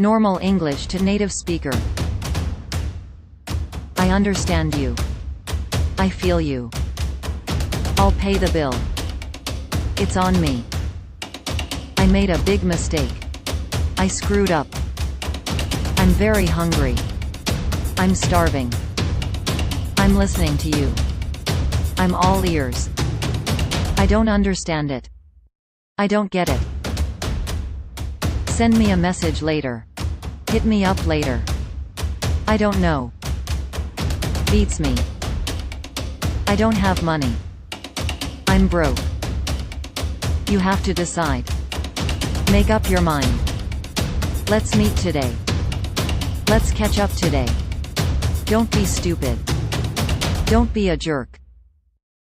Normal English to native speaker. I understand you. I feel you. I'll pay the bill. It's on me. I made a big mistake. I screwed up. I'm very hungry. I'm starving. I'm listening to you. I'm all ears. I don't understand it. I don't get it. Send me a message later. Hit me up later. I don't know. Beats me. I don't have money. I'm broke. You have to decide. Make up your mind. Let's meet today. Let's catch up today. Don't be stupid. Don't be a jerk.